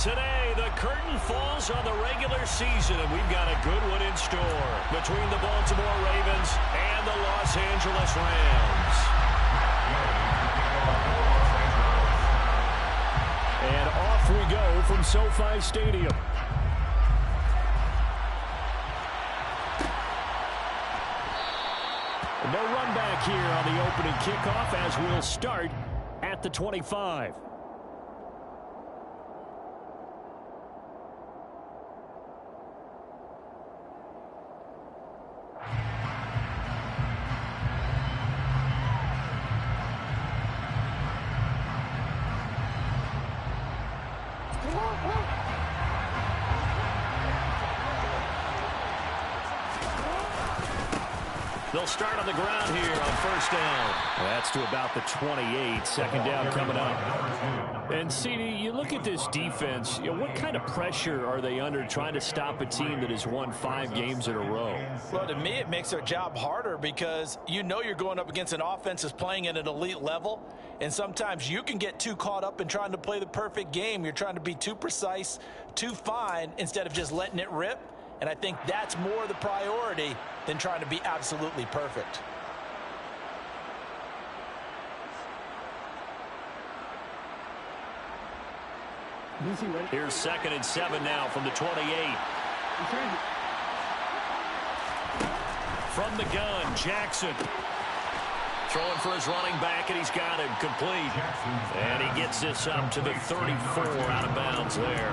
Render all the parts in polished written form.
Today, the curtain falls on the regular season, and we've got a good one in store between the Baltimore Ravens and the Los Angeles Rams. And off we go from SoFi Stadium. No run back here on the opening kickoff as we'll start at the 25. They'll start on the ground here on first down. Well, that's to about the 28. Second down coming up. And, CD, you look at this defense, what kind of pressure are they under trying to stop a team that has won 5 games in a row? Well, to me, it makes their job harder because you know you're going up against an offense that's playing at an elite level, and sometimes you can get too caught up in trying to play the perfect game. You're trying to be too precise, too fine, instead of just letting it rip. And I think that's more the priority than trying to be absolutely perfect. Here's 2nd and 7 now from the 28. From the gun, Jackson. Throwing for his running back, and he's got him complete. And he gets this up to the 34 out of bounds there.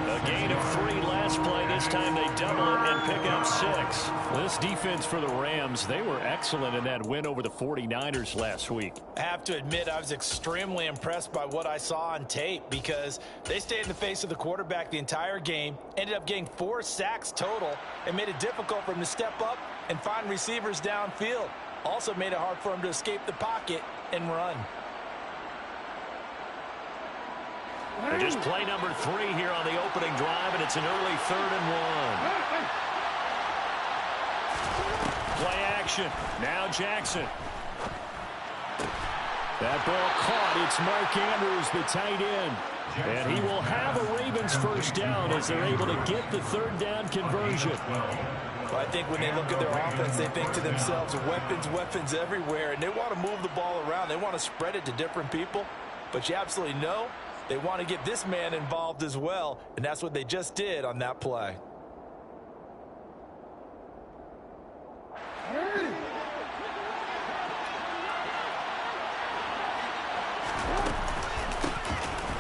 A gain of 3 last play. This time they double it and pick up 6. This defense for the Rams, they were excellent in that win over the 49ers last week. I have to admit, I was extremely impressed by what I saw on tape because they stayed in the face of the quarterback the entire game, ended up getting 4 sacks total, and made it difficult for him to step up and find receivers downfield. Also made it hard for him to escape the pocket and run. And just play number 3 here on the opening drive, and it's an early 3rd and 1. Play action. Now Jackson. That ball caught. It's Mark Andrews, the tight end. And he will have a Ravens first down as they're able to get the 3rd down conversion. Well, I think when they look at their offense, they think to themselves, weapons, weapons everywhere, and they want to move the ball around. They want to spread it to different people, but you absolutely know they want to get this man involved as well, and that's what they just did on that play.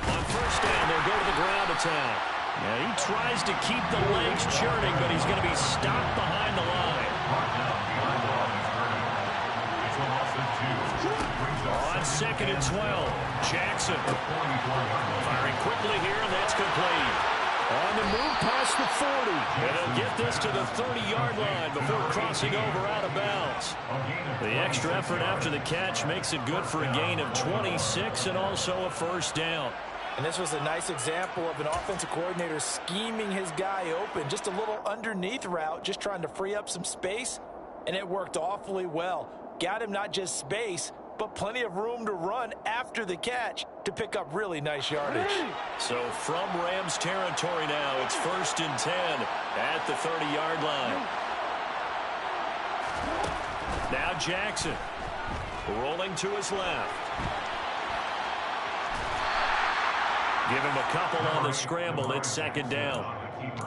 On first down, they'll go to the ground attack. Yeah, he tries to keep the legs churning, but he's going to be stopped behind the line. On 2nd and 12, Jackson. Firing quickly here, and that's complete. On the move past the 40. And he'll get this to the 30-yard line before crossing over out of bounds. The extra effort after the catch makes it good for a gain of 26 and also a first down. And this was a nice example of an offensive coordinator scheming his guy open. Just a little underneath route, just trying to free up some space, and it worked awfully well. Got him not just space, but plenty of room to run after the catch to pick up really nice yardage. So from Rams territory now, it's 1st and 10 at the 30-yard line. Now Jackson rolling to his left. Give him a couple on the scramble. It's 2nd down.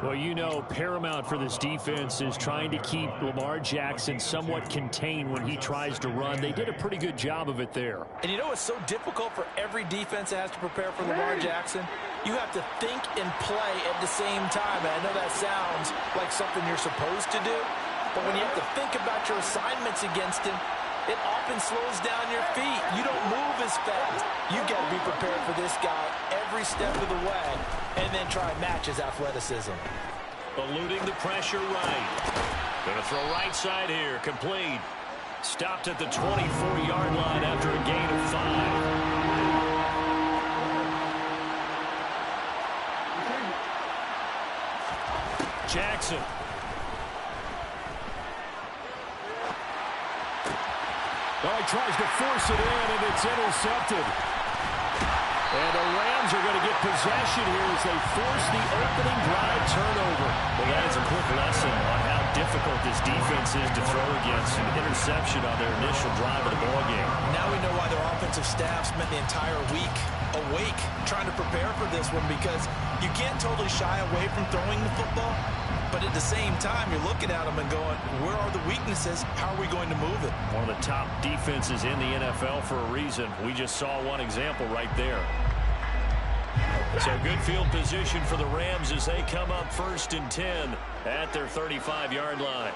Well, you know, paramount for this defense is trying to keep Lamar Jackson somewhat contained when he tries to run. They did a pretty good job of it there. And you know it's so difficult for every defense that has to prepare for Lamar Jackson? You have to think and play at the same time. And I know that sounds like something you're supposed to do, but when you have to think about your assignments against him, it often slows down your feet. You don't move as fast. You've got to be prepared for this guy every step of the way and then try and match his athleticism. Eluding the pressure right. Going to throw right side here. Complete. Stopped at the 24-yard line after a gain of 5. Jackson. Well, he tries to force it in, and it's intercepted. And the Rams are going to get possession here as they force the opening drive turnover. Well, that is a quick lesson on how difficult this defense is to throw against. An interception on their initial drive of the ballgame. Now we know why their offensive staff spent the entire week awake trying to prepare for this one, because you can't totally shy away from throwing the football, but at the same time, you're looking at them and going, where are the weaknesses? How are we going to move it? One of the top defenses in the NFL for a reason. We just saw one example right there. So good field position for the Rams as they come up 1st and 10 at their 35-yard line.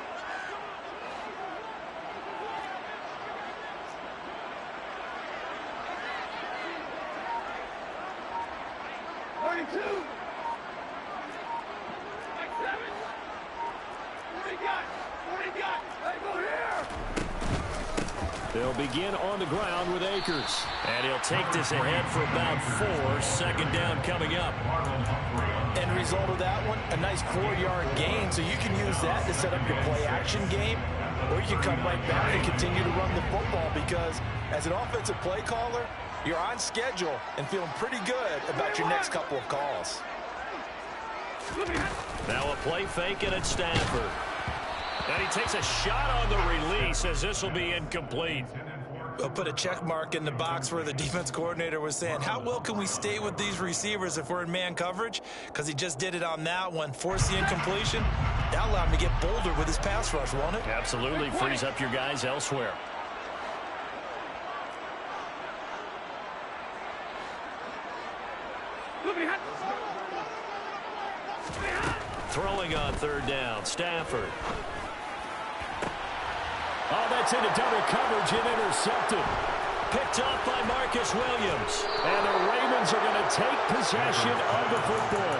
They'll begin on the ground with Akers. And he'll take this ahead for about 4. 2nd down coming up. End result of that one, a nice 4-yard gain. So you can use that to set up your play-action game, or you can come right back and continue to run the football, because as an offensive play caller, you're on schedule and feeling pretty good about your next couple of calls. Now a play fake, and it's Stafford. And he takes a shot on the release as this will be incomplete. We'll put a check mark in the box where the defense coordinator was saying, how well can we stay with these receivers if we're in man coverage? Because he just did it on that one. Force the incompletion. That'll allow him to get bolder with his pass rush, won't it? Absolutely. Frees up your guys elsewhere. Throwing on 3rd down, Stafford. Oh, that's into double coverage and intercepted. Picked off by Marcus Williams. And the Ravens are going to take possession of the football.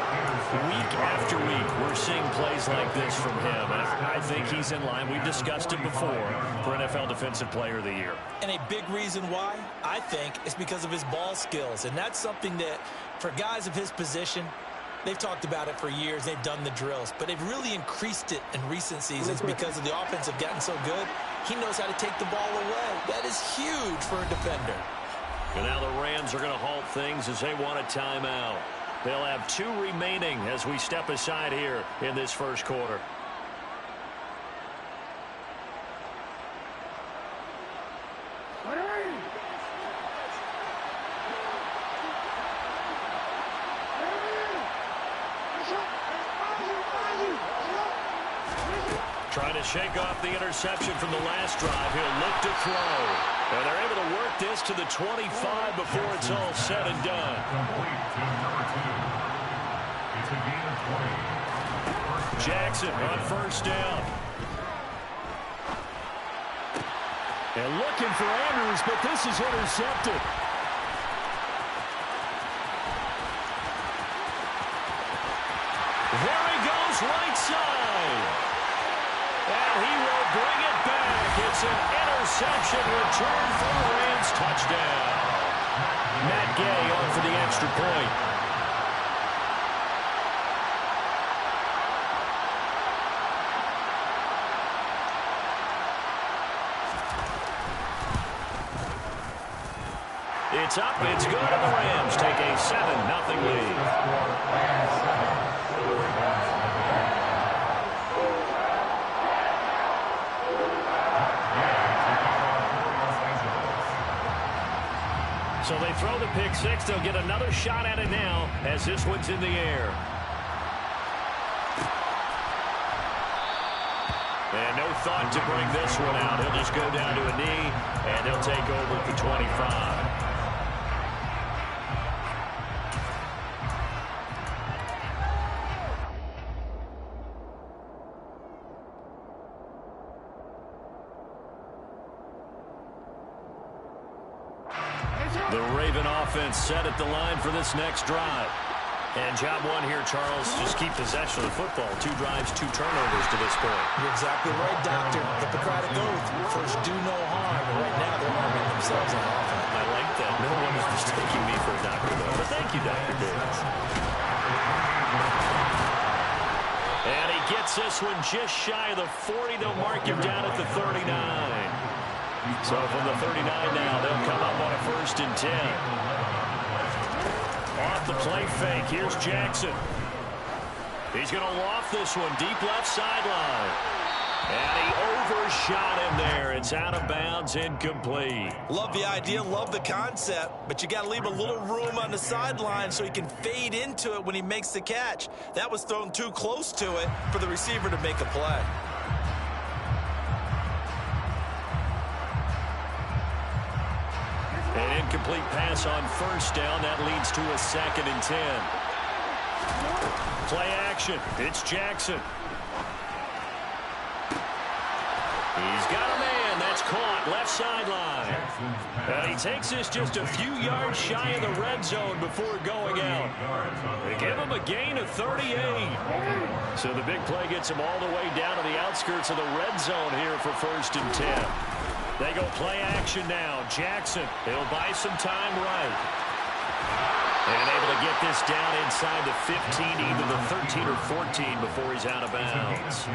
Week after week, we're seeing plays like this from him. And I think he's in line. We've discussed it before for NFL Defensive Player of the Year. And a big reason why, I think, is because of his ball skills. And that's something that, for guys of his position, they've talked about it for years. They've done the drills. But they've really increased it in recent seasons because of the offense have gotten so good. He knows how to take the ball away. That is huge for a defender. And now the Rams are going to halt things as they want a timeout. They'll have 2 remaining as we step aside here in this first quarter. Trying to shake off the interception from the last drive. He'll look to throw. And they're able to work this to the 25 before it's all said and done. Jackson on 1st down. And looking for Andrews, but this is intercepted. There he goes, right side. And he will bring it back. It's an interception return for the Rams. Touchdown. Matt Gay on for the extra point. It's up, it's good, and the Rams take a 7-0 lead. So they throw the pick six. They'll get another shot at it now as this one's in the air. And no thought to bring this one out. He'll just go down to a knee, and he'll take over at the 25. The Raven offense set at the line for this next drive. And job one here, Charles, just keep possession of the football. 2 drives, 2 turnovers to this point. You're exactly right, Doctor. Hippocratic oath. First, do no harm. And right now, they're harming themselves on offense. I like that. No one is mistaking me for a doctor, though. But thank you, Dr. Davis. And he gets this one just shy of the 40. They'll mark him down at the 39. So from the 39 now, they'll come up on a 1st and 10. the play fake. Here's Jackson. He's going to loft this one deep left sideline. And he overshot him there. It's out of bounds, incomplete. Love the idea, love the concept, but you got to leave a little room on the sideline so he can fade into it when he makes the catch. That was thrown too close to it for the receiver to make a play. An incomplete pass on first down. That leads to a 2nd and 10. Play action. It's Jackson. He's got a man. That's caught left sideline. And he takes this just a few yards shy of the red zone before going out. They give him a gain of 38. So the big play gets him all the way down to the outskirts of the red zone here for 1st and 10. They go play action now. Jackson, he'll buy some time right. And able to get this down inside the 15, either the 13 or 14 before he's out of bounds.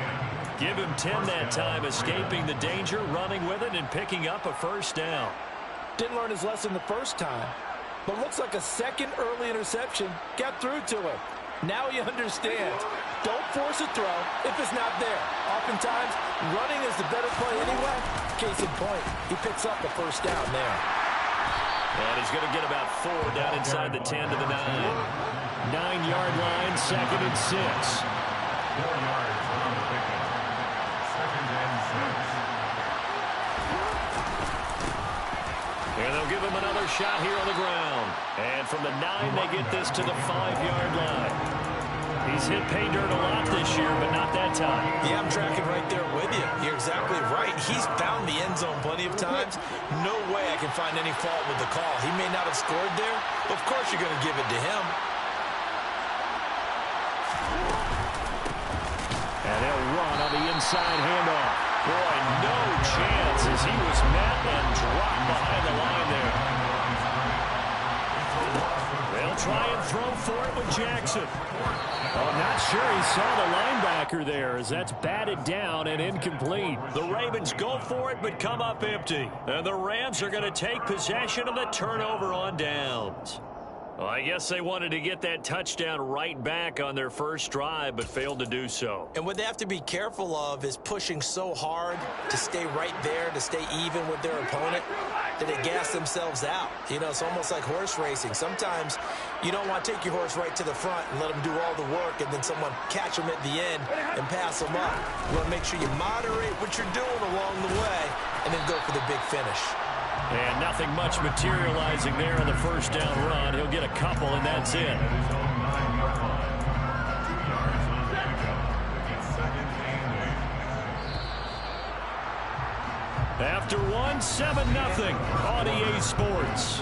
Give him 10 that time, escaping the danger, running with it, and picking up a 1st down. Didn't learn his lesson the first time, but looks like a second early interception got through to him. Now he understands. Don't force a throw if it's not there. Oftentimes, running is the better play anyway. Case in point, he picks up the 1st down there. And he's going to get about 4 down inside the 10 to the 9. 9-yard line, 2nd and 6. 4 yards on the pickup. 2nd and 6. And they'll give him another shot here on the ground. And from the 9, they get this to the 5-yard line. He's hit pay dirt a lot this year, but not that time. Yeah, I'm tracking right there with you. You're exactly right. He's found the end zone plenty of times. No way I can find any fault with the call. He may not have scored there, but of course you're going to give it to him. And they'll run on the inside handoff. Boy, no chance as he was met and dropped behind the line there. They'll try and throw for it with Jackson. Oh, I'm not sure he saw the linebacker there as that's batted down and incomplete. The Ravens go for it but come up empty. And the Rams are going to take possession of the turnover on downs. Well, I guess they wanted to get that touchdown right back on their first drive, but failed to do so. And what they have to be careful of is pushing so hard to stay right there, to stay even with their opponent, that they gas themselves out. You know, it's almost like horse racing. Sometimes you don't want to take your horse right to the front and let them do all the work, and then someone catch them at the end and pass them up. You want to make sure you moderate what you're doing along the way and then go for the big finish. And nothing much materializing there on the first down run. He'll get a couple, and that's it. After one, 7-0 on EA Sports.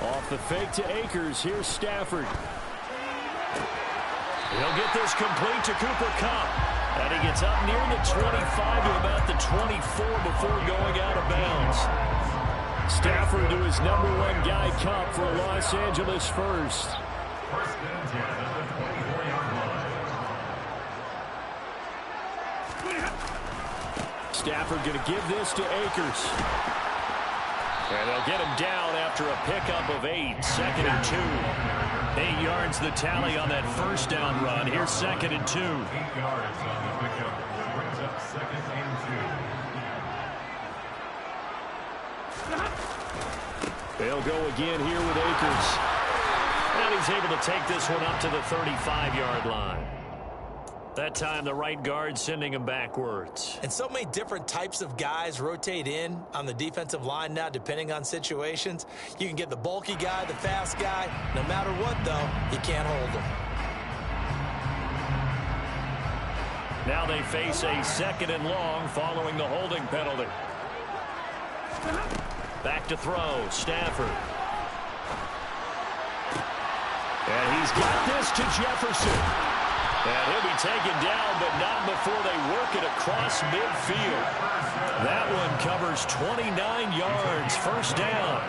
Off the fake to Akers. Here's Stafford. He'll get this complete to Cooper Kupp. And he gets up near the 25 to about the 24 before going out of bounds. Stafford to his #1 guy, Kupp, for a Los Angeles first. Stafford going to give this to Akers. And they'll get him down after a pickup of 8. 2nd and 2. 8 yards the tally on that first down run. Here's 2nd and 2. 8 yards on the pickup. Brings up 2nd and 2. They'll go again here with Akers. And he's able to take this one up to the 35-yard line. That time, the right guard sending him backwards. And so many different types of guys rotate in on the defensive line now, depending on situations. You can get the bulky guy, the fast guy. No matter what, though, you can't hold him. Now they face a 2nd and long following the holding penalty. Back to throw, Stafford. And he's got this to Jefferson. And he'll be taken down, but not before they work it across midfield. That one covers 29 yards, first down.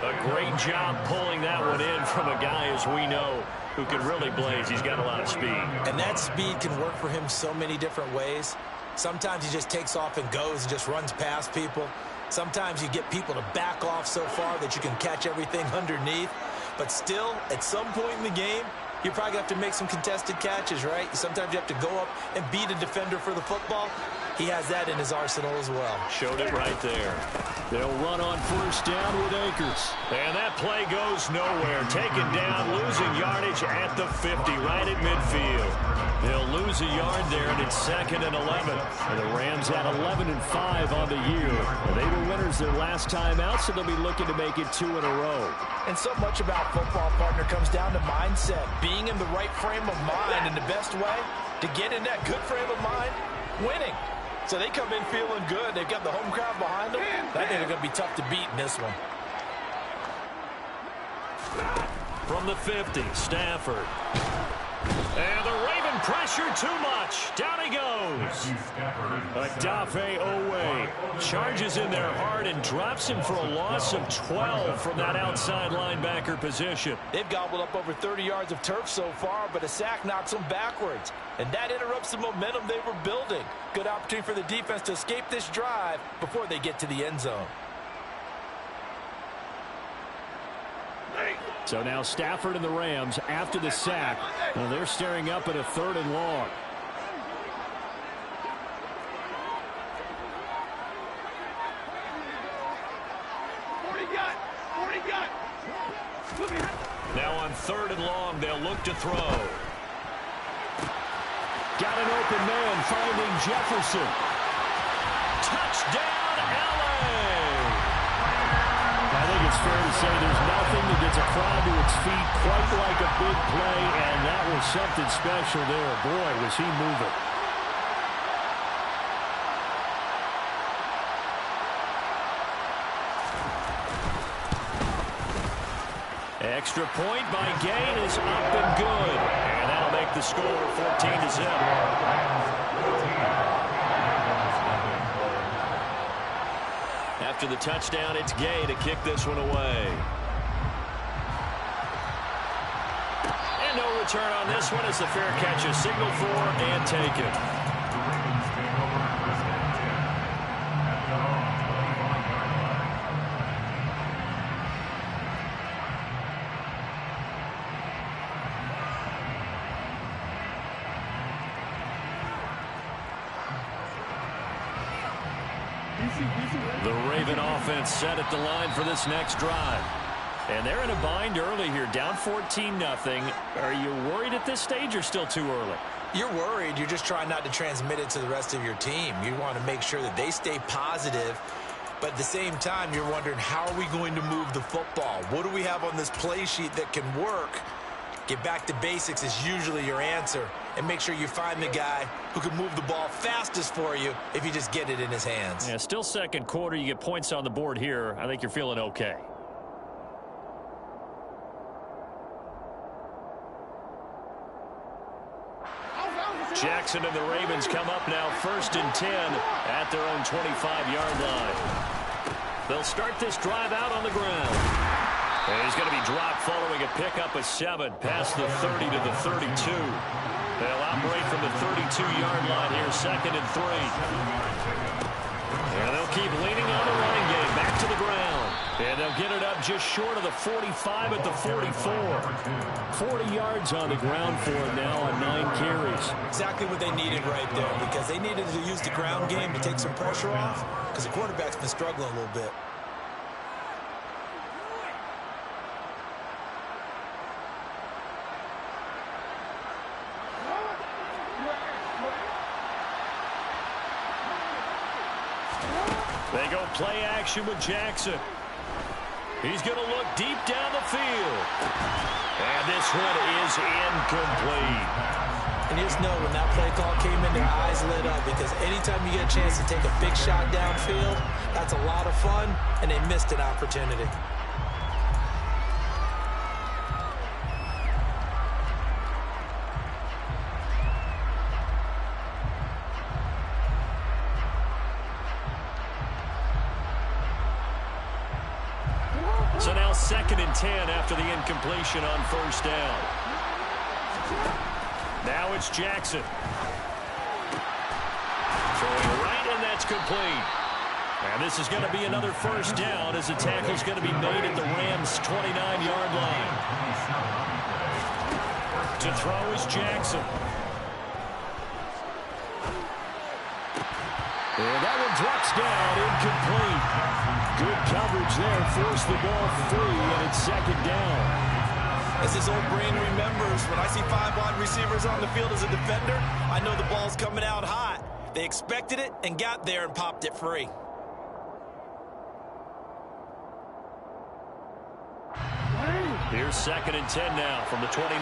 A great job pulling that one in from a guy, as we know, who can really blaze. He's got a lot of speed. And that speed can work for him so many different ways. Sometimes he just takes off and goes and just runs past people. Sometimes you get people to back off so far that you can catch everything underneath. But still, at some point in the game, you probably have to make some contested catches, right? Sometimes you have to go up and beat a defender for the football. He has that in his arsenal as well. Showed it right there. They'll run on first down with Akers. And that play goes nowhere. Taken down, losing yardage at the 50, right at midfield. They'll lose a yard there, and it's 2nd and 11. And the Rams had 11-5 on the year. They were winners their last time out, so they'll be looking to make it 2 in a row. And so much about football, partner, comes down to mindset. Being in the right frame of mind, and the best way to get in that good frame of mind, winning. So they come in feeling good. They've got the home crowd behind them. I think they're going to be tough to beat in this one. From the 50, Stafford. And the Raven pressure too much. Down he goes. Adafe Owe charges in there hard and drops him for a loss of 12 from that outside linebacker position. They've gobbled up over 30 yards of turf so far, but a sack knocks them backwards. And that interrupts the momentum they were building. Good opportunity for the defense to escape this drive before they get to the end zone. So now Stafford and the Rams after the sack. Well, they're staring up at a 3rd and long. Now on 3rd and long, they'll look to throw. Got an open man, finding Jefferson. Touchdown, LA! I think it's fair to say there's nothing that gets a crowd to its feet quite like a big play, and that was something special there. Boy, was he moving. Extra point by Gain is up and good. And that'll make the score 14-0. After the touchdown, it's Gay to kick this one away. And no return on this one as the fair catch is signaled for and taken. The Raven offense set at the line for this next drive. And they're in a bind early here, down 14-0. Are you worried at this stage or still too early? You're worried. You're just trying not to transmit it to the rest of your team. You want to make sure that they stay positive. But at the same time, you're wondering, how are we going to move the football? What do we have on this play sheet that can work? Get back to basics is usually your answer. And make sure you find the guy who can move the ball fastest for you if you just get it in his hands. Yeah, still second quarter. You get points on the board here. I think you're feeling okay. Jackson and the Ravens come up now 1st and 10 at their own 25-yard line. They'll start this drive out on the ground. And he's going to be dropped following a pickup of 7 past the 30 to the 32. They'll operate from the 32-yard line here, 2nd and 3. And they'll keep leaning on the running game, back to the ground. And they'll get it up just short of the 45 at the 44. 40 yards on the ground for him now on 9 carries. Exactly what they needed right there, because they needed to use the ground game to take some pressure off, because the quarterback's been struggling a little bit. They go play action with Jackson. He's going to look deep down the field. And this one is incomplete. And you just know when that play call came in, their eyes lit up, because anytime you get a chance to take a big shot downfield, that's a lot of fun, and they missed an opportunity. So now 2nd and 10 after the incompletion on first down. Now it's Jackson. Throwing right, and that's complete. And this is going to be another first down as the tackle's going to be made at the Rams' 29-yard line. To throw is Jackson. And that one drops down, incomplete. Good coverage there, forced the ball free, and it's 2nd down. As this old brain remembers, when I see 5 wide receivers on the field as a defender, I know the ball's coming out hot. They expected it and got there and popped it free. Here's 2nd and 10 now from the 29.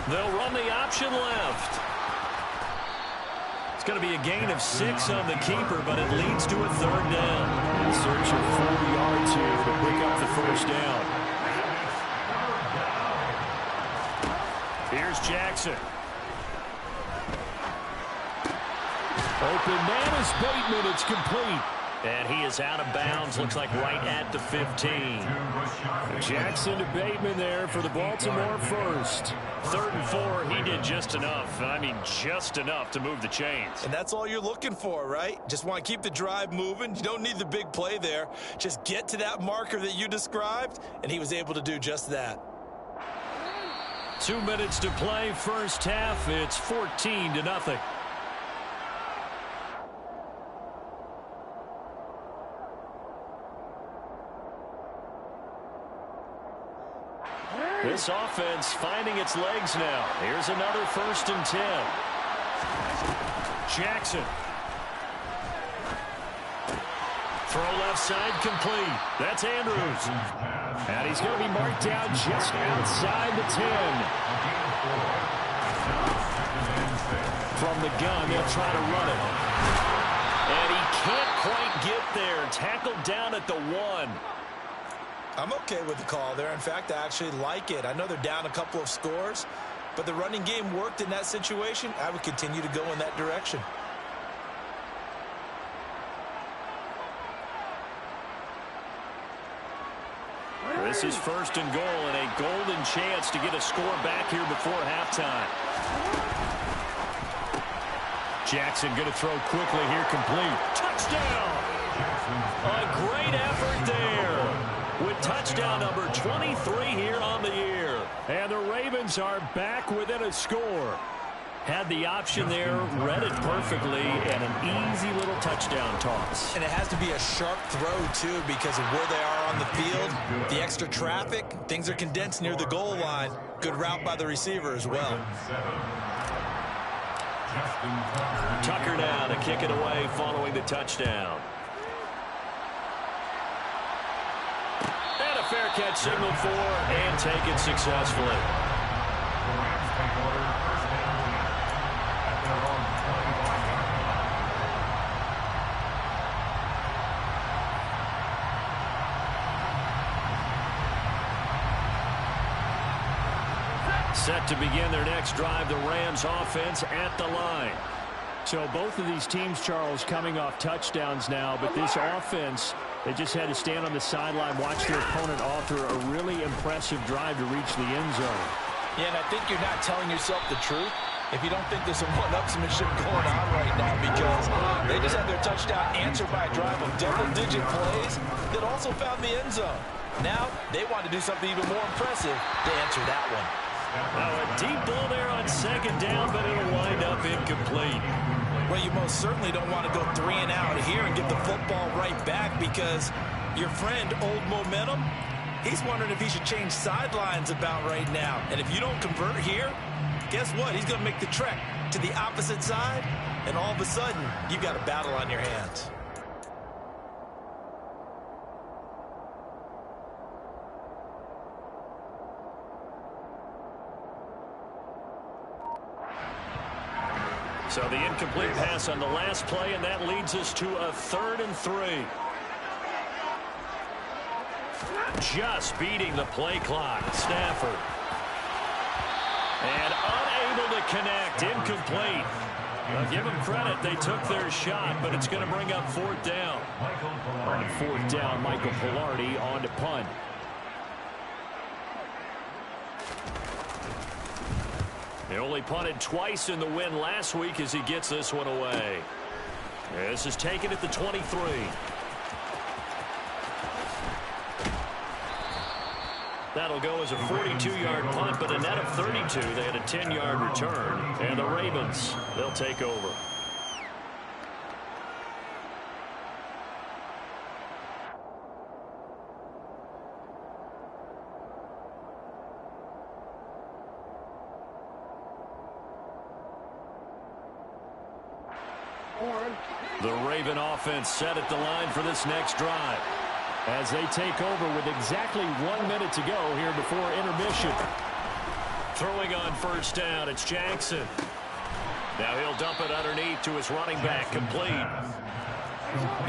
They'll run the option left. It's going to be a gain of 6 on the keeper, but it leads to a 3rd down. In search of 4 yards here to pick up the first down. Here's Jackson. Open man is Bateman. It's complete. And he is out of bounds. Looks like right at the 15. Jackson to Bateman there for the Baltimore first. 3rd and 4. He did just enough. I mean, just enough to move the chains. And that's all you're looking for, right? Just want to keep the drive moving. You don't need the big play there. Just get to that marker that you described, and he was able to do just that. 2 minutes to play, first half. It's 14-0. This offense finding its legs now. Here's another 1st and 10. Jackson. Throw left side complete. That's Andrews. And he's going to be marked down just outside the 10. From the gun, they'll try to run it. And he can't quite get there. Tackled down at the 1. I'm okay with the call there. In fact, I actually like it. I know they're down a couple of scores, but the running game worked in that situation. I would continue to go in that direction. This is 1st and goal, and a golden chance to get a score back here before halftime. Jackson going to throw quickly here, complete. Touchdown! A great effort there. With touchdown number 23 here on the year. And the Ravens are back within a score. Had the option there, read it perfectly, and an easy little touchdown toss. And it has to be a sharp throw, too, because of where they are on the field. The extra traffic, things are condensed near the goal line. Good route by the receiver as well. Tucker now to kick it away following the touchdown. Fair catch signaled for and taken successfully. Set to begin their next drive, the Rams offense at the line. So both of these teams, Charles, coming off touchdowns now, but this offense, they just had to stand on the sideline, watch their opponent author a really impressive drive to reach the end zone. Yeah, and I think you're not telling yourself the truth if you don't think there's some one-upsmanship going on right now, because they just had their touchdown answered by a drive of double-digit plays that also found the end zone. Now they want to do something even more impressive to answer that one. Now a deep ball there on 2nd down, but it'll wind up incomplete. Well, you most certainly don't want to go 3 and out here and get the football right back, because your friend, Old Momentum, he's wondering if he should change sidelines about right now. And if you don't convert here, guess what? He's going to make the trek to the opposite side, and all of a sudden, you've got a battle on your hands. So the incomplete pass on the last play, and that leads us to a 3rd and 3. Just beating the play clock. Stafford. And unable to connect. Incomplete. I'll give them credit. They took their shot, but it's going to bring up 4th down. On 4th down, Michael Pilardi on to punt. He only punted twice in the win last week as he gets this one away. This is taken at the 23. That'll go as a 42-yard punt, but a net of 32. They had a 10-yard return. And the Ravens, they'll take over. The Raven offense set at the line for this next drive, as they take over with exactly 1 minute to go here before intermission. Throwing on 1st down, it's Jackson. Now he'll dump it underneath to his running back, complete.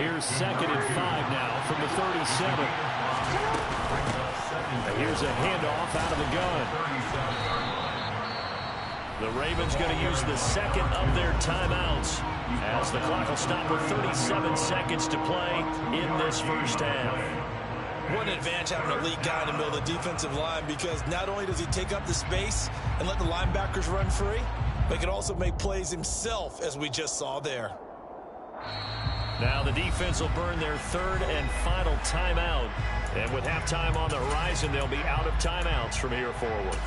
Here's 2nd and 5 now from the 37. And here's a handoff out of the gun. The Ravens going to use the 2nd of their timeouts, as the clock will stop with 37 seconds to play in this 1st half. What an advantage having an elite guy in the middle of the defensive line, because not only does he take up the space and let the linebackers run free, but he can also make plays himself, as we just saw there. Now the defense will burn their 3rd and final timeout. And with halftime on the horizon, they'll be out of timeouts from here forward.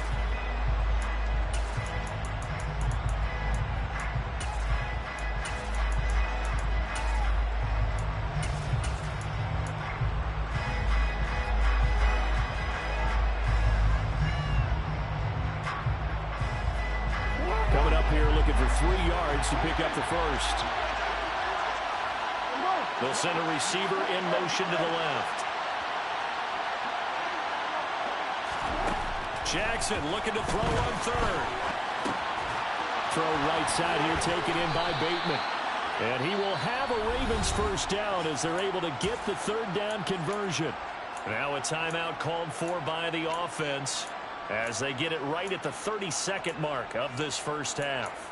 For 3 yards to pick up the 1st. They'll send a receiver in motion to the left. Jackson looking to throw on 3rd. Throw right side here taken in by Bateman. And he will have a Ravens 1st down as they're able to get the 3rd down conversion. Now a timeout called for by the offense as they get it right at the 32nd mark of this 1st half.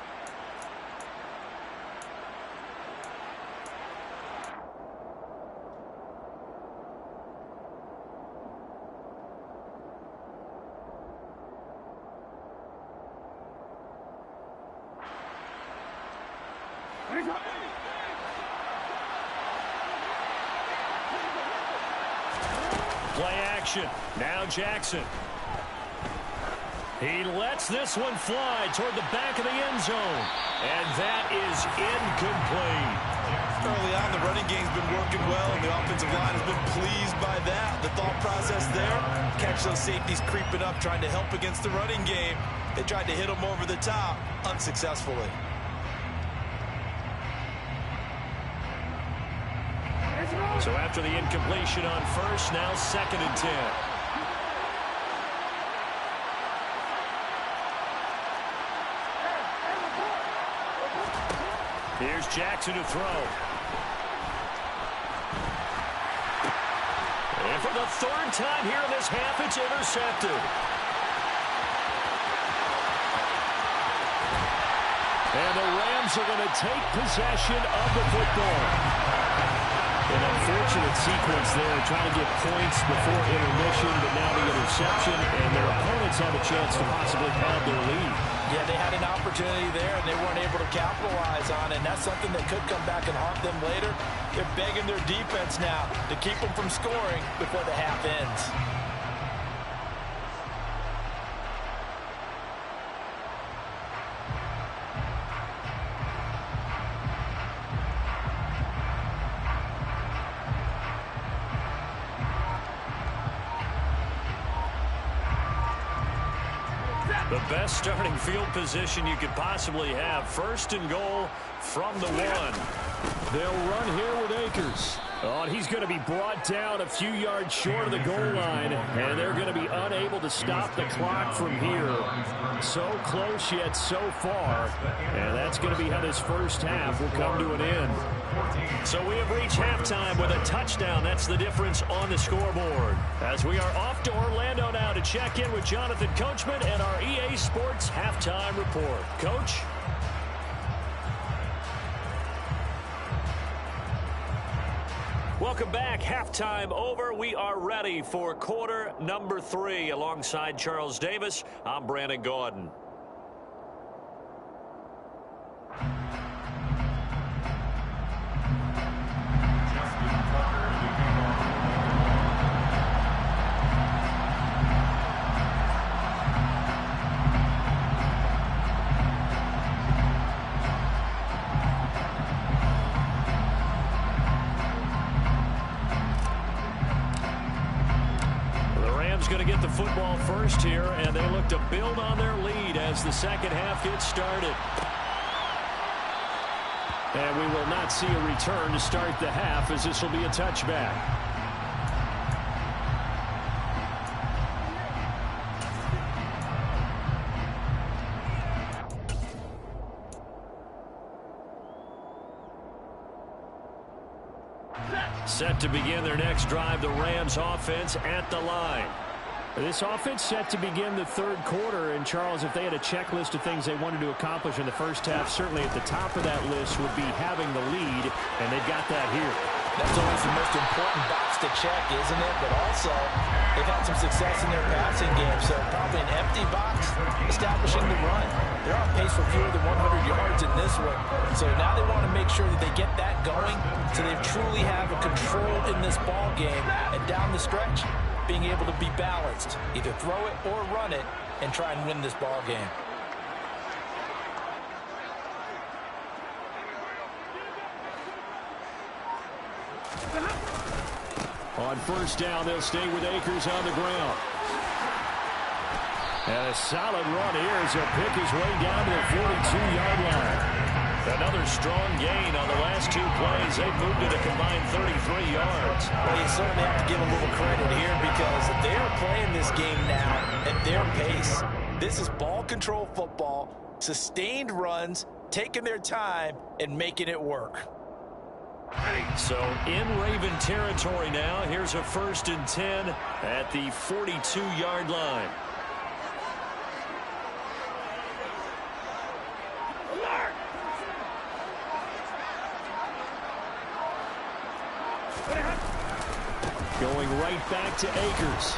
Play action. Now Jackson. He lets this one fly toward the back of the end zone. And that is incomplete. Early on, the running game's been working well, and the offensive line has been pleased by that. The thought process there, catch those safeties creeping up, trying to help against the running game. They tried to hit them over the top, unsuccessfully. So after the incompletion on 1st, now 2nd and 10. Here's Jackson to throw. And for the 3rd time here in this half, it's intercepted. And the Rams are going to take possession of the football. An unfortunate sequence there, trying to get points before intermission, but now the interception, and their opponents have a chance to possibly pad their lead. Yeah, they had an opportunity there, and they weren't able to capitalize on it, and that's something that could come back and haunt them later. They're begging their defense now to keep them from scoring before the half ends. The best starting field position you could possibly have. 1st and goal from the 1. They'll run here with Akers. Oh, and he's going to be brought down a few yards short of the goal line, and they're going to be unable to stop the clock from here. So close yet so far, and that's going to be how this first half will come to an end. So we have reached halftime with a touchdown. That's the difference on the scoreboard. As we are off to Orlando now to check in with Jonathan Coachman and our EA Sports Halftime Report. Coach? Welcome back. Halftime over. We are ready for quarter number 3. Alongside Charles Davis, I'm Brandon Gaudin. Going to get the football first here, and they look to build on their lead as the second half gets started. And we will not see a return to start the half, as this will be a touchback. Set to begin their next drive, the Rams offense at the line. This offense set to begin the third quarter, and Charles, if they had a checklist of things they wanted to accomplish in the first half, certainly at the top of that list would be having the lead, and they've got that here. That's always the most important box to check, isn't it? But also, they've had some success in their passing game, so probably an empty box establishing the run. They're on pace for fewer than 100 yards in this one, so now they want to make sure that they get that going so they truly have a control in this ball game, and down the stretch, being able to be balanced, either throw it or run it, and try and win this ball game. On first down, they'll stay with Akers on the ground. And a solid run here as he'll pick his way down to the 42-yard line. Another strong gain on the last 2 plays. They've moved it a combined 33 yards. Well, you certainly have to give a little credit here because they are playing this game now at their pace. This is ball control football, sustained runs, taking their time, and making it work. So in Raven territory now. Here's a 1st and 10 at the 42-yard line. Going right back to Akers.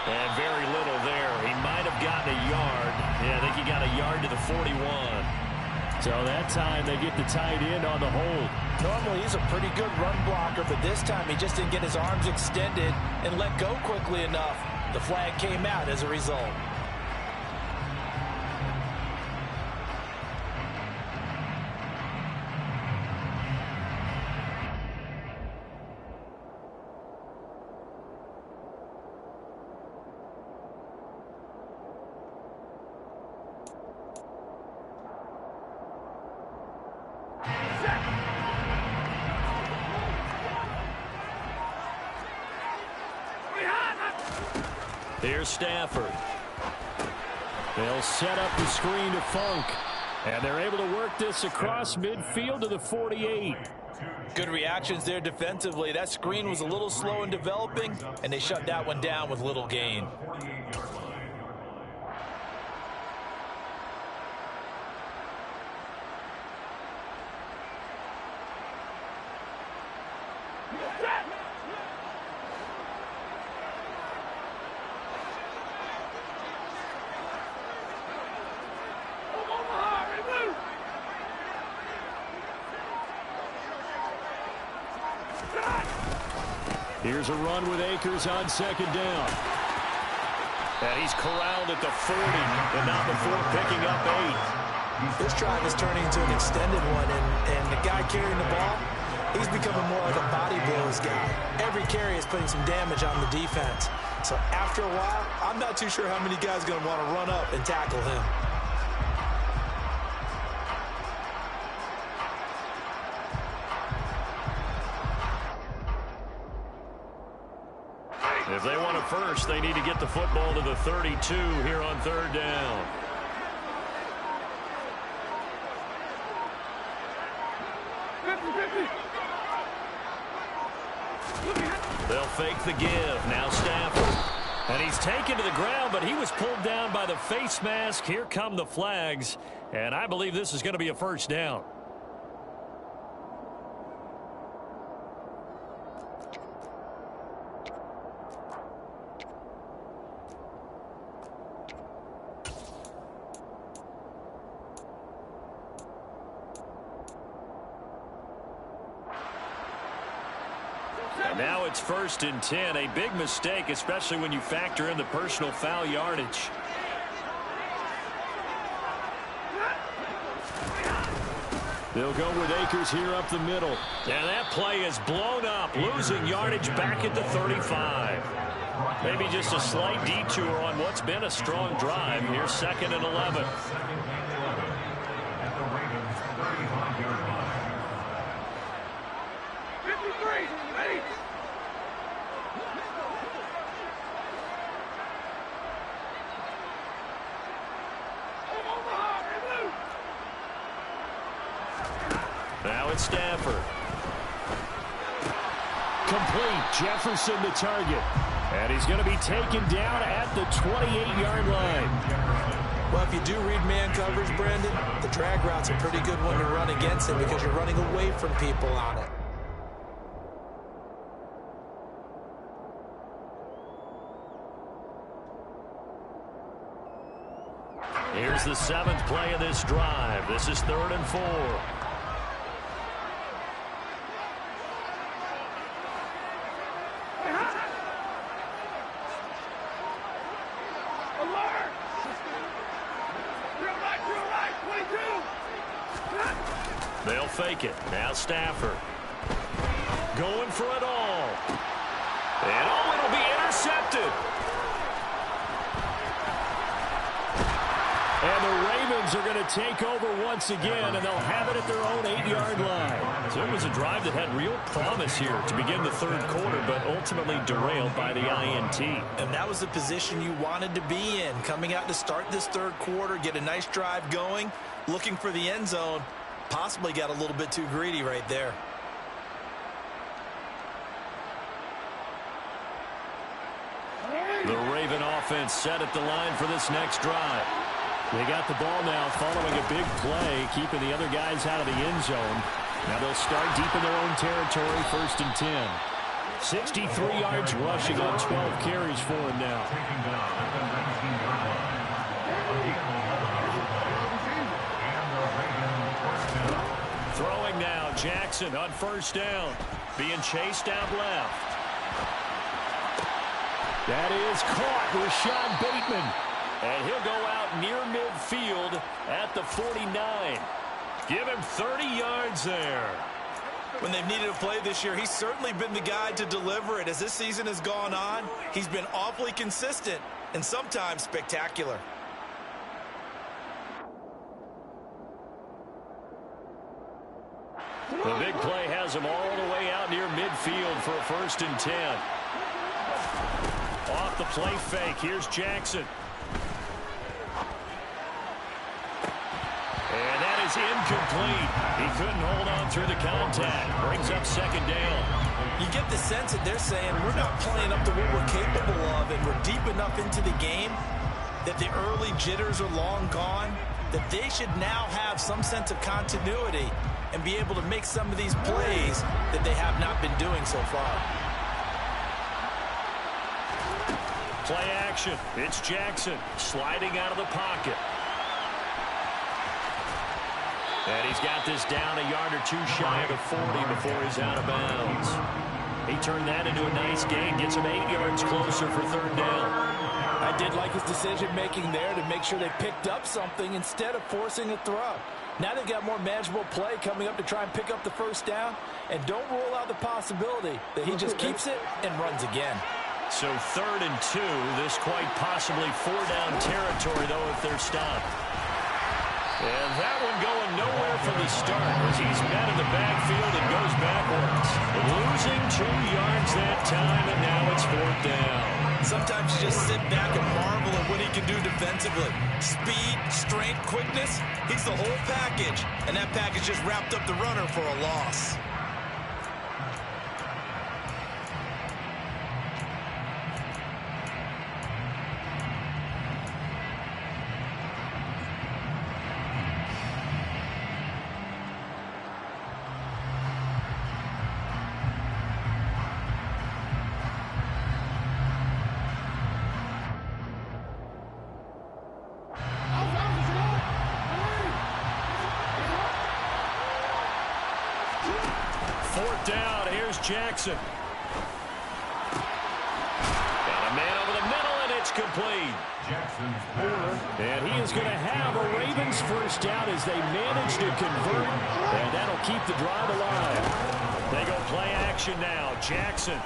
And very little there. He might have gotten a yard. Yeah, I think he got a yard to the 41. So that time they get the tight end on the hold. Normally he's a pretty good run blocker, but this time he just didn't get his arms extended and let go quickly enough. The flag came out as a result. Here's Stafford. They'll set up the screen to Funk. And they're able to work this across midfield to the 48. Good reactions there defensively. That screen was a little slow in developing, and they shut that one down with little gain. Here's a run with Akers on 2nd down. And he's corralled at the 40, and not before picking up 8. This drive is turning into an extended one, and the guy carrying the ball, he's becoming more like a body blows guy. Every carry is putting some damage on the defense. So after a while, I'm not too sure how many guys are going to want to run up and tackle him. first. They need to get the football to the 32 here on third down. They'll fake the give. Now Stafford. And he's taken to the ground, but he was pulled down by the face mask. Here come the flags. And I believe this is going to be a first down. And now it's 1st and 10. A big mistake, especially when you factor in the personal foul yardage. They'll go with Akers here up the middle. And that play is blown up, losing yardage back at the 35. Maybe just a slight detour on what's been a strong drive. Here's 2nd and 11. Now it's Stafford. Complete. Jefferson the target. And he's going to be taken down at the 28-yard line. Well, if you do read man coverage, Brandon, the drag route's a pretty good one to run against it because you're running away from people on it. Here's the 7th play of this drive. This is 3rd and 4. They'll fake it. Now Stafford. Going for it all. And oh, it'll be intercepted. And the Ravens are going to take over once again, and they'll have it at their own 8-yard line. So it was a drive that had real promise here to begin the 3rd quarter, but ultimately derailed by the INT. And that was the position you wanted to be in, coming out to start this 3rd quarter, get a nice drive going, looking for the end zone. Possibly got a little bit too greedy right there. The Raven offense set at the line for this next drive. They got the ball now following a big play, keeping the other guys out of the end zone. Now they'll start deep in their own territory, 1st and 10. 63 yards rushing on 12 carries for him now. Throwing now, Jackson on 1st down. Being chased out left. That is caught. Rashad Bateman. And he'll go out near midfield at the 49. Give him 30 yards there. When they've needed a play this year, he's certainly been the guy to deliver it. As this season has gone on, he's been awfully consistent and sometimes spectacular. The big play has him all the way out near midfield for a 1st and 10. Off the play fake. Here's Jackson. And that is incomplete. He couldn't hold on through the contact. Brings up 2nd down. You get the sense that they're saying we're not playing up to what we're capable of, and we're deep enough into the game that the early jitters are long gone, that they should now have some sense of continuity and be able to make some of these plays that they have not been doing so far. Play action. It's Jackson sliding out of the pocket. And he's got this down a yard or 2 shy of the 40 before he's out of bounds. He turned that into a nice gain, gets him 8 yards closer for 3rd down. I did like his decision-making there to make sure they picked up something instead of forcing a throw. Now they've got more manageable play coming up to try and pick up the 1st down. And don't rule out the possibility that he just keeps it and runs again. So 3rd and 2. This quite possibly 4-down territory, though, if they're stopped. And that one going nowhere from the start as he's met in the backfield and goes backwards. Losing 2 yards that time, and now it's 4th down. Sometimes you just sit back and marvel at what he can do defensively. Speed, strength, quickness, he's the whole package. And that package just wrapped up the runner for a loss. Fourth down, here's Jackson. Got a man over the middle, and it's complete. And he is going to have a Ravens first down as they manage to convert, and that'll keep the drive alive. They go play action now. Jackson.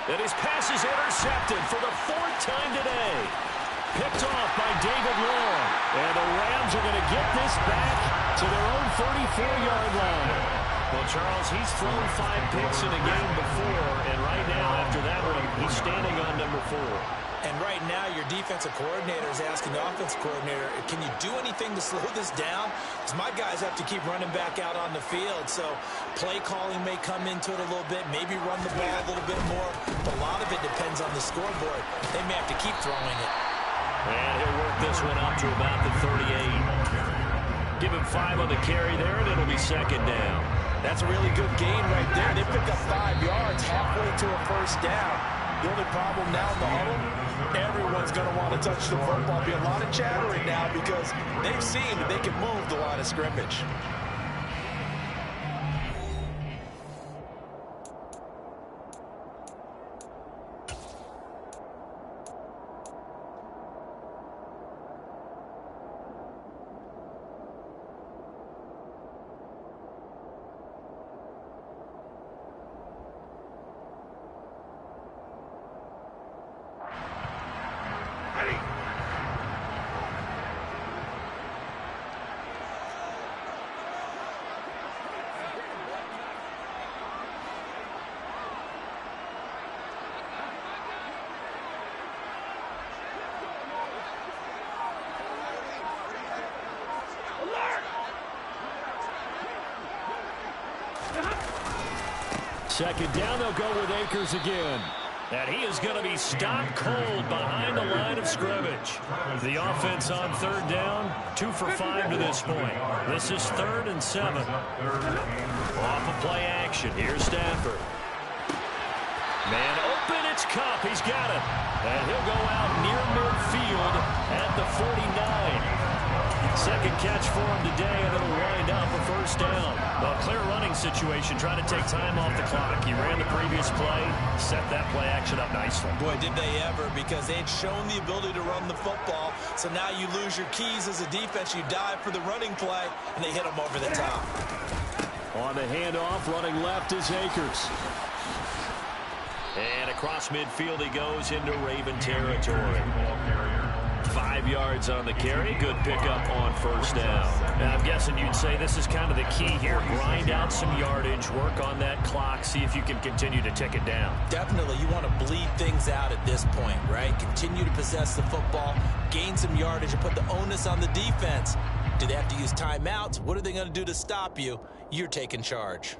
And his pass is intercepted for the fourth time today. Picked off by David Long. And the Rams are going to get this back to their own 34-yard line. Well, Charles, he's thrown 5 picks in a game before, and right now, after that one, he's standing on number 4. And right now, your defensive coordinator is asking the offensive coordinator, can you do anything to slow this down? Because my guys have to keep running back out on the field. So play calling may come into it a little bit, maybe run the ball a little bit more. But a lot of it depends on the scoreboard. They may have to keep throwing it. And he'll work this one up to about the 38. Give him 5 on the carry there, and it'll be second down. That's a really good gain right there. They picked up 5 yards halfway to a first down. The only problem now in the huddle, everyone's going to want to touch the football. Be a lot of chattering now because they've seen that they can move the line of scrimmage. Second down, they'll go with Akers again. And he is going to be stopped cold behind the line of scrimmage. The offense on third down, 2 for 5 to this point. This is 3rd and 7. Off of play action, here's Stafford. Man open, it's Kupp, he's got it. And he'll go out near midfield at the 49. Second catch for him today, and it'll wind up a first down. A clear running situation, trying to take time off the clock. He ran the previous play, set that play action up nicely. Boy, did they ever, because they'd shown the ability to run the football. So now you lose your keys as a defense. You dive for the running play, and they hit them over the top. On the handoff, running left is Akers. And across midfield he goes into Raven territory. 5 yards on the carry. Good pickup on first down. Now, I'm guessing you'd say this is kind of the key here. Grind out some yardage, work on that clock, see if you can continue to tick it down. Definitely. You want to bleed things out at this point, right? Continue to possess the football, gain some yardage, and put the onus on the defense. Do they have to use timeouts? What are they going to do to stop you? You're taking charge.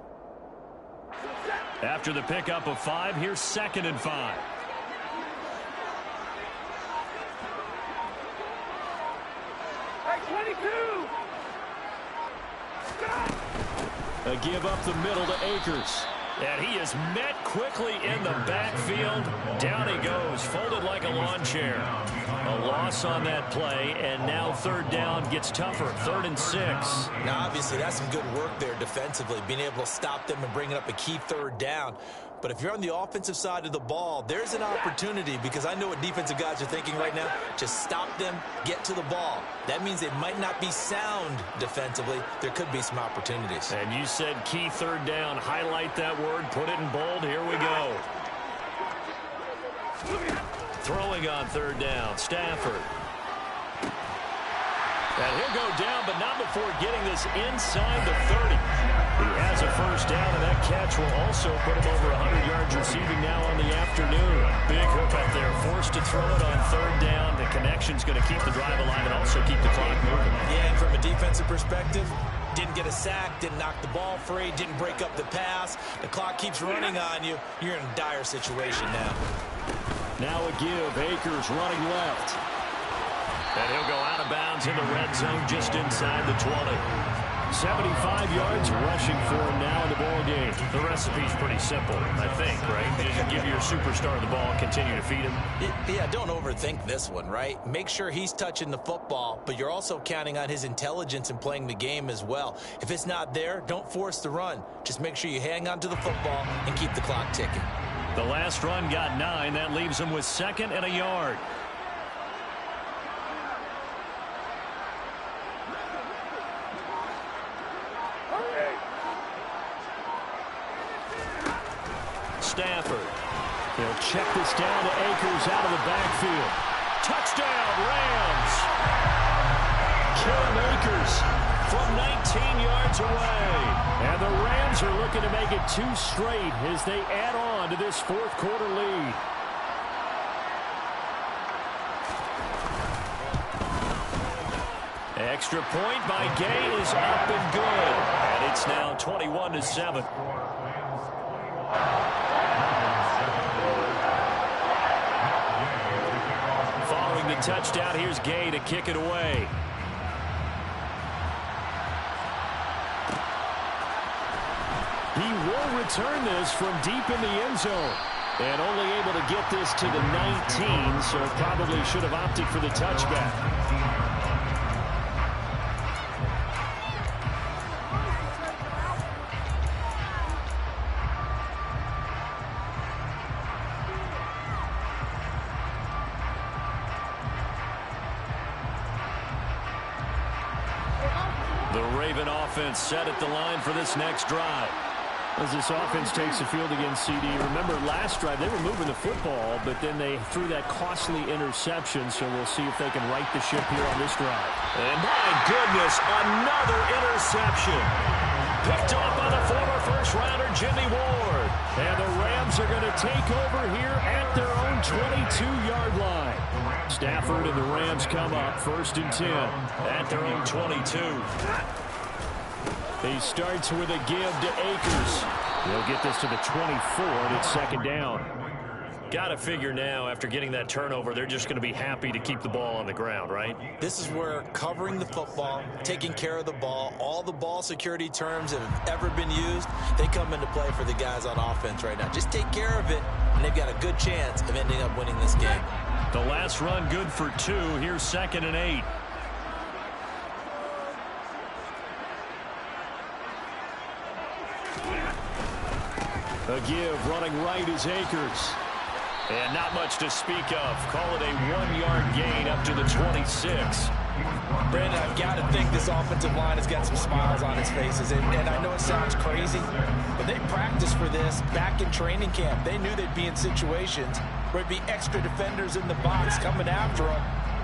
After the pickup of 5, here's 2nd and 5. A give up the middle to Akers. And he is met quickly in the backfield. Down he goes, folded like a lawn chair. A loss on that play, and now third down gets tougher. 3rd and 6. Now, obviously, that's some good work there defensively, being able to stop them and bringing up a key third down. But if you're on the offensive side of the ball, there's an opportunity, because I know what defensive guys are thinking right now. Just stop them, get to the ball. That means they might not be sound defensively. There could be some opportunities. And you said key third down. Highlight that word, put it in bold. Here we go. Throwing on third down, Stafford. And he'll go down, but not before getting this inside the 30. He has a first down, and that catch will also put him over 100 yards receiving now on the afternoon. Big hook up there, forced to throw it on third down. The connection's going to keep the drive alive and also keep the clock moving. Yeah, and from a defensive perspective, didn't get a sack, didn't knock the ball free, didn't break up the pass. The clock keeps running on you. You're in a dire situation now. Now a give. Akers running left. And he'll go out of bounds in the red zone just inside the 20. 75 yards rushing for him now in the ball game. The recipe's pretty simple, I think, right? You just give your superstar the ball and continue to feed him. Yeah, don't overthink this one, right? Make sure he's touching the football, but you're also counting on his intelligence in playing the game as well. If it's not there, don't force the run. Just make sure you hang on to the football and keep the clock ticking. The last run got 9. That leaves him with 2nd and a yard. Stafford. He'll check this down to Akers out of the backfield. Touchdown, Rams. Cam Akers from 19 yards away. And the Rams are looking to make it 2 straight as they add on to this fourth quarter lead. Extra point by Gay is up and good. And it's now 21-7. Following the touchdown, here's Gay to kick it away. He will return this from deep in the end zone. And only able to get this to the 19, so probably should have opted for the touchback. Offense set at the line for this next drive. As this offense takes the field against CD, remember last drive they were moving the football, but then they threw that costly interception, so we'll see if they can right the ship here on this drive. And my goodness, another interception. Picked off by the former first-rounder Jimmy Ward. And the Rams are going to take over here at their own 22-yard line. Stafford and the Rams come up 1st and 10. At their own 22. He starts with a give to Akers. He'll get this to the 24, and it's 2nd down. Got to figure now, after getting that turnover, they're just going to be happy to keep the ball on the ground, right? This is where covering the football, taking care of the ball, all the ball security terms that have ever been used, they come into play for the guys on offense right now. Just take care of it, and they've got a good chance of ending up winning this game. The last run good for 2. Here's 2nd and 8. A give, running right is Akers. And not much to speak of. Call it a 1-yard gain up to the 26. Brandon, I've got to think this offensive line has got some smiles on its faces. And I know it sounds crazy, but they practiced for this back in training camp. They knew they'd be in situations where there'd be extra defenders in the box coming after them,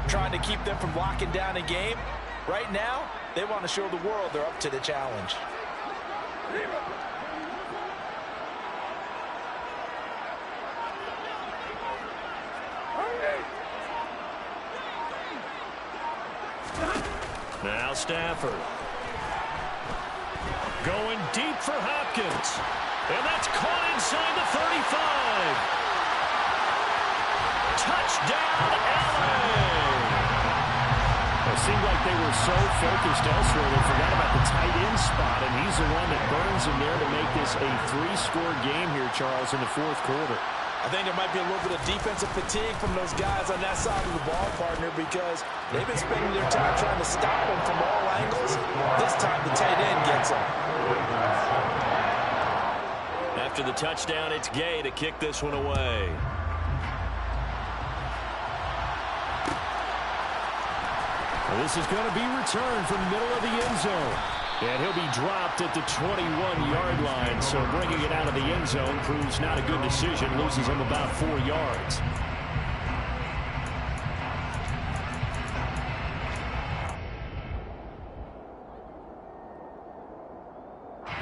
trying to keep them from locking down a game. Right now, they want to show the world they're up to the challenge. Now Stafford. Going deep for Hopkins. And that's caught inside the 35. Touchdown, LA! It seemed like they were so focused elsewhere they forgot about the tight end spot, and he's the one that burns in there to make this a 3-score game here, Charles, in the fourth quarter. I think there might be a little bit of defensive fatigue from those guys on that side of the ball, partner, because they've been spending their time trying to stop them from all angles. This time the tight end gets them. After the touchdown, it's Gay to kick this one away. Well, this is going to be returned from the middle of the end zone. And he'll be dropped at the 21-yard line, so bringing it out of the end zone proves not a good decision, loses him about 4 yards.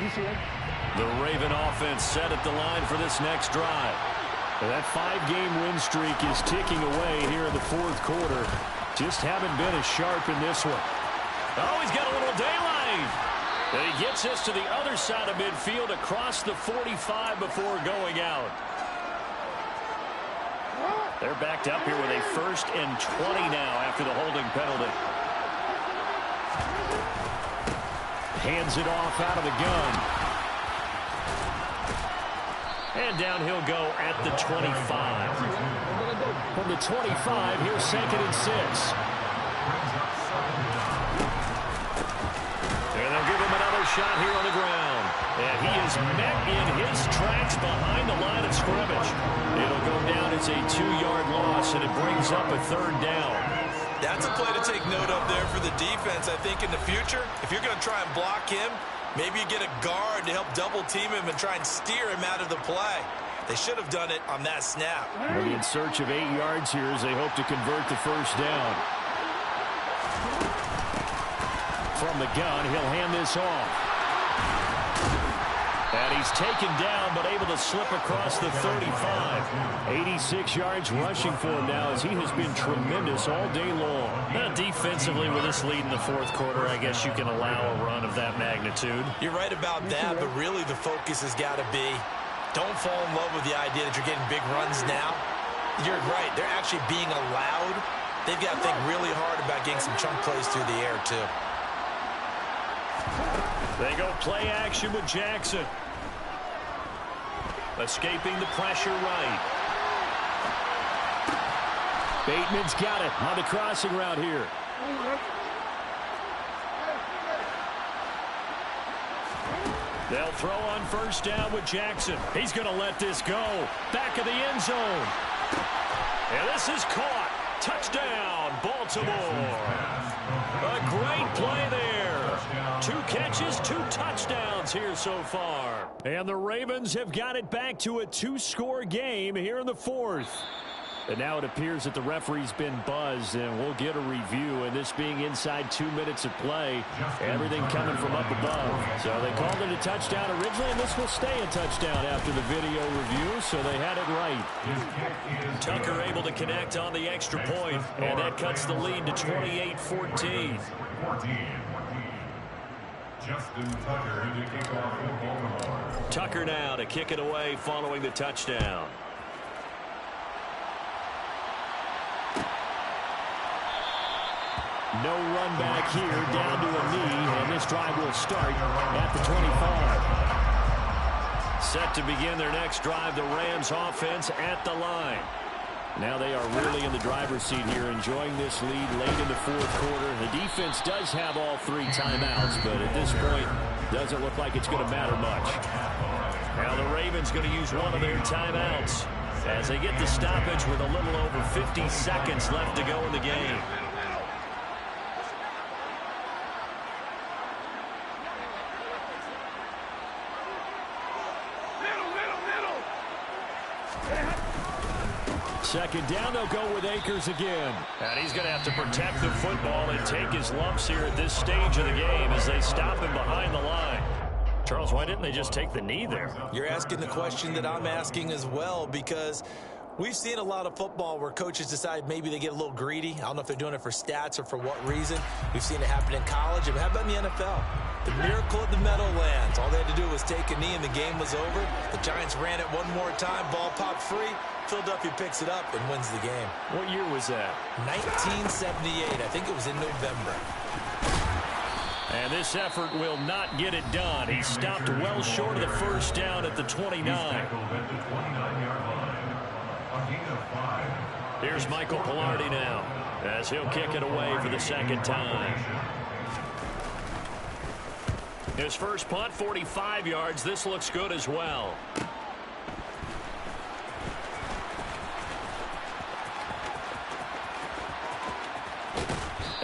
The Raven offense set at the line for this next drive. That 5-game win streak is ticking away here in the fourth quarter. Just haven't been as sharp in this one. Oh, he's got a little daylight. And he gets us to the other side of midfield across the 45 before going out. They're backed up here with a 1st and 20 now after the holding penalty. Hands it off out of the gun. And down he'll go at the 25. From the 25, here's 2nd and 6. And they'll give him another shot here on the ground. And he is met in his tracks behind the line of scrimmage. It'll go down as a 2-yard loss, and it brings up a 3rd down. That's a play to take note of there for the defense. I think in the future, if you're going to try and block him, maybe you get a guard to help double-team him and try and steer him out of the play. They should have done it on that snap. They'll be in search of 8 yards here as they hope to convert the 1st down. From the gun, he'll hand this off. And he's taken down, but able to slip across the 35. 86 yards rushing for him now as he has been tremendous all day long. Defensively, with this lead in the fourth quarter, I guess you can allow a run of that magnitude. You're right about that, but really the focus has got to be don't fall in love with the idea that you're getting big runs now. You're right. They're actually being allowed. They've got to think really hard about getting some chunk plays through the air, too. They go play action with Jackson. Escaping the pressure right. Bateman's got it on the crossing route here. They'll throw on 1st down with Jackson. He's going to let this go. Back of the end zone. And this is caught. Touchdown, Baltimore. A great play there. 2 catches, 2 touchdowns here so far. And the Ravens have got it back to a 2-score game here in the 4th. And now it appears that the referee's been buzzed, and we'll get a review. And this being inside 2 minutes of play, everything coming from up above. So they called it a touchdown originally, and this will stay a touchdown after the video review, so they had it right. Tucker able to connect on the extra point, and that cuts the lead to 28-14. Tucker now to kick it away following the touchdown. No run back here, down to a knee, and this drive will start at the 25. Set to begin their next drive, the Rams offense at the line. Now they are really in the driver's seat here, enjoying this lead late in the fourth quarter. The defense does have all 3 timeouts, but at this point, doesn't look like it's going to matter much. Now the Ravens going to use one of their timeouts as they get the stoppage with a little over 50 seconds left to go in the game. Second down, they'll go with Akers again. And he's going to have to protect the football and take his lumps here at this stage of the game as they stop him behind the line. Charles, why didn't they just take the knee there? You're asking the question that I'm asking as well, because we've seen a lot of football where coaches decide maybe they get a little greedy. I don't know if they're doing it for stats or for what reason. We've seen it happen in college. I mean, how about in the NFL? The miracle of the Meadowlands. All they had to do was take a knee and the game was over. The Giants ran it one more time. Ball popped free. Philadelphia picks it up and wins the game. What year was that? 1978. I think it was in November. And this effort will not get it done. He stopped well short of the 1st down at the 29. Here's Michael Pilardi now as he'll kick it away for the 2nd time. His first punt, 45 yards. This looks good as well.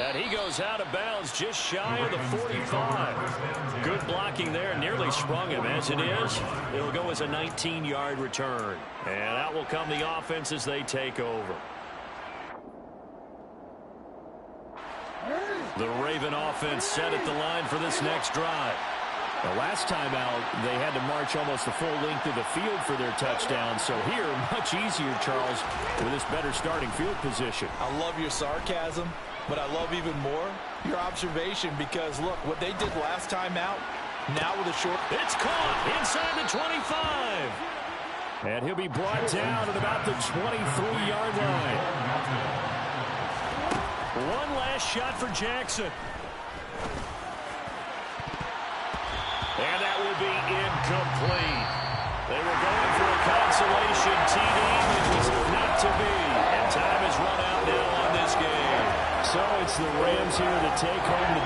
And he goes out of bounds just shy of the 45. Good blocking there. Nearly sprung him. As it is, it'll go as a 19-yard return. And out will come the offense as they take over. The Raven offense set at the line for this next drive. The last time out, they had to march almost the full length of the field for their touchdown. So here, much easier, Charles, with this better starting field position. I love your sarcasm, but I love even more your observation because, look, what they did last time out, now with a short. It's caught inside the 25. And he'll be brought down at about the 23-yard line. One last shot for Jackson. And that will be incomplete. They were going for a consolation TD. It was not to be. And time has run out now on this game. So it's the Rams here to take home the